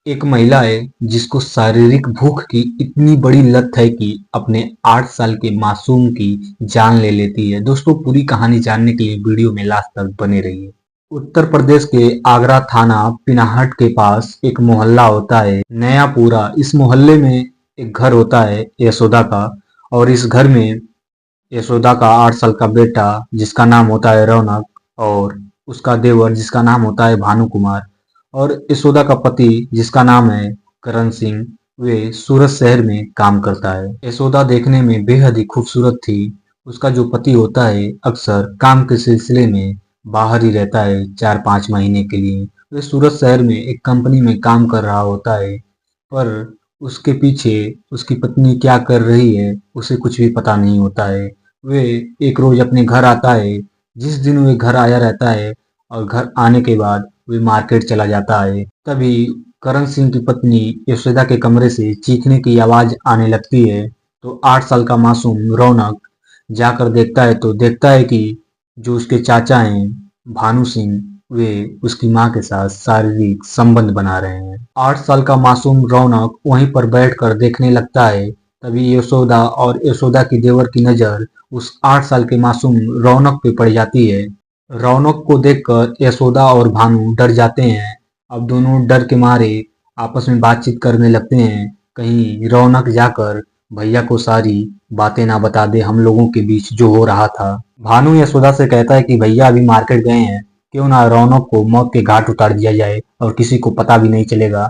एक महिला है जिसको शारीरिक भूख की इतनी बड़ी लत है कि अपने 8 साल के मासूम की जान ले लेती है। दोस्तों, पूरी कहानी जानने के लिए वीडियो में लास्ट तक बने रहिए। उत्तर प्रदेश के आगरा थाना पिनाहट के पास एक मोहल्ला होता है, नयापुरा। इस मोहल्ले में एक घर होता है यशोदा का, और इस घर में यशोदा का 8 साल का बेटा जिसका नाम होता है रौनक, और उसका देवर जिसका नाम होता है भानु कुमार, और यशोदा का पति जिसका नाम है करण सिंह, वे सूरत शहर में काम करता है। यशोदा देखने में बेहद ही खूबसूरत थी। उसका जो पति होता है अक्सर काम के सिलसिले में बाहर ही रहता है 4-5 महीने के लिए। वे सूरत शहर में एक कंपनी में काम कर रहा होता है, पर उसके पीछे उसकी पत्नी क्या कर रही है उसे कुछ भी पता नहीं होता है। वे एक रोज अपने घर आता है। जिस दिन वे घर आया रहता है और घर आने के बाद वे मार्केट चला जाता है, तभी करण सिंह की पत्नी यशोदा के कमरे से चीखने की आवाज आने लगती है। तो 8 साल का मासूम रौनक जाकर देखता है तो देखता है कि जो उसके चाचा हैं भानु सिंह, वे उसकी माँ के साथ शारीरिक संबंध बना रहे हैं। 8 साल का मासूम रौनक वहीं पर बैठकर देखने लगता है। तभी यशोदा और यशोदा की देवर की नजर उस 8 साल के मासूम रौनक पे पड़ जाती है। रौनक को देखकर यशोदा और भानु डर जाते हैं। अब दोनों डर के मारे आपस में बातचीत करने लगते हैं, कहीं रौनक जाकर भैया को सारी बातें ना बता दे हम लोगों के बीच जो हो रहा था। भानु यशोदा से कहता है कि भैया अभी मार्केट गए हैं, क्यों ना रौनक को मौत के घाट उतार दिया जाए और किसी को पता भी नहीं चलेगा।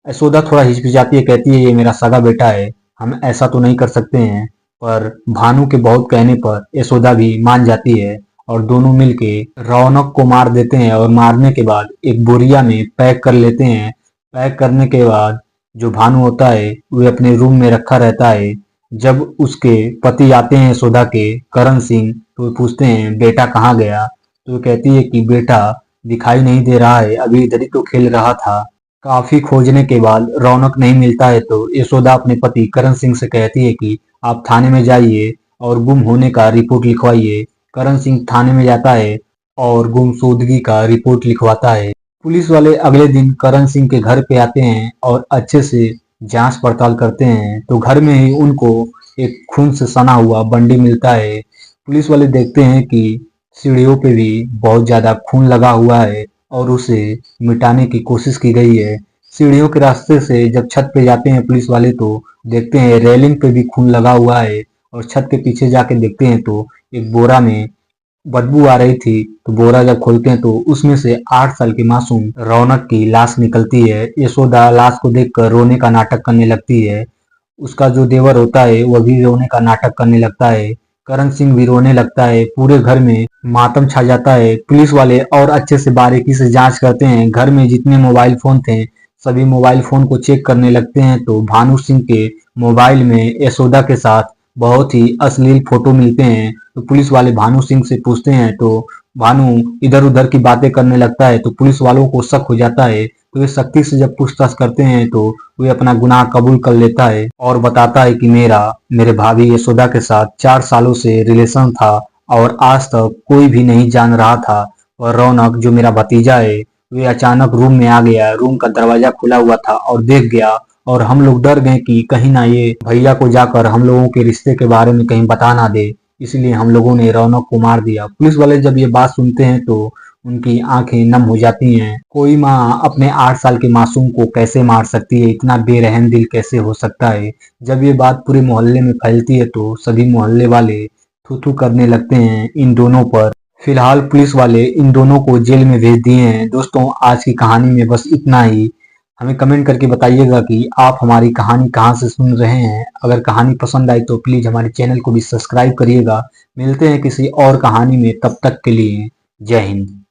यशोदा थोड़ा हिचकिचाती है, कहती है ये मेरा सगा बेटा है, हम ऐसा तो नहीं कर सकते हैं। पर भानु के बहुत कहने पर यशोदा भी मान जाती है और दोनों मिलके रौनक को मार देते हैं, और मारने के बाद एक बोरिया में पैक कर लेते हैं। पैक करने के बाद जो भानु होता है वह अपने रूम में रखा रहता है। जब उसके पति आते हैं यशोदा के, करण सिंह, तो वो पूछते हैं बेटा कहाँ गया। तो वो कहती है कि बेटा दिखाई नहीं दे रहा है, अभी इधर ही तो खेल रहा था। काफी खोजने के बाद रौनक नहीं मिलता है तो यशोदा अपने पति करण सिंह से कहती है कि आप थाने में जाइए और गुम होने का रिपोर्ट लिखवाइए। करण सिंह थाने में जाता है और गुमशुदगी का रिपोर्ट लिखवाता है। पुलिस वाले अगले दिन करण सिंह के घर पे आते हैं और अच्छे से जांच पड़ताल करते हैं, तो घर में ही उनको एक खून से सना हुआ बंडी मिलता है। पुलिस वाले देखते हैं कि सीढ़ियों पे भी बहुत ज्यादा खून लगा हुआ है और उसे मिटाने की कोशिश की गई है। सीढ़ियों के रास्ते से जब छत पे जाते हैं पुलिस वाले तो देखते हैं रेलिंग पे भी खून लगा हुआ है, और छत के पीछे जाके देखते हैं तो एक बोरा में बदबू आ रही थी। तो बोरा जब खोलते हैं तो उसमें से 8 साल की मासूम रौनक की लाश निकलती है। यशोदा लाश को देखकर रोने का नाटक करने लगती है। उसका जो देवर होता है वह भी रोने का नाटक करने लगता है। करण सिंह भी रोने लगता है। पूरे घर में मातम छा जाता है। पुलिस वाले और अच्छे से बारीकी से जांच करते हैं। घर में जितने मोबाइल फोन थे सभी मोबाइल फोन को चेक करने लगते हैं, तो भानु सिंह के मोबाइल में यशोदा के साथ बहुत ही अश्लील फोटो मिलते हैं। तो पुलिस वाले भानु सिंह से पूछते हैं तो भानु इधर उधर की बातें करने लगता है, तो पुलिस वालों को शक हो जाता है। तो वे सख्ती से जब पूछताछ करते हैं तो वे अपना गुनाह कबूल कर लेता है और बताता है कि मेरे भाभी यशोदा के साथ 4 सालों से रिलेशन था और आज तक कोई भी नहीं जान रहा था। और रौनक जो मेरा भतीजा है वे अचानक रूम में आ गया, रूम का दरवाजा खुला हुआ था और देख गया, और हम लोग डर गए कि कहीं ना ये भैया को जाकर हम लोगों के रिश्ते के बारे में कहीं बता ना दे, इसलिए हम लोगों ने रौनक को मार दिया। पुलिस वाले जब ये बात सुनते हैं तो उनकी आंखें नम हो जाती हैं। कोई माँ अपने 8 साल के मासूम को कैसे मार सकती है, इतना बेरहम दिल कैसे हो सकता है। जब ये बात पूरे मोहल्ले में फैलती है तो सभी मोहल्ले वाले थू थू करने लगते हैं इन दोनों पर। फिलहाल पुलिस वाले इन दोनों को जेल में भेज दिए हैं। दोस्तों, आज की कहानी में बस इतना ही। हमें कमेंट करके बताइएगा कि आप हमारी कहानी कहाँ से सुन रहे हैं। अगर कहानी पसंद आई तो प्लीज हमारे चैनल को भी सब्सक्राइब करिएगा। मिलते हैं किसी और कहानी में, तब तक के लिए जय हिंद।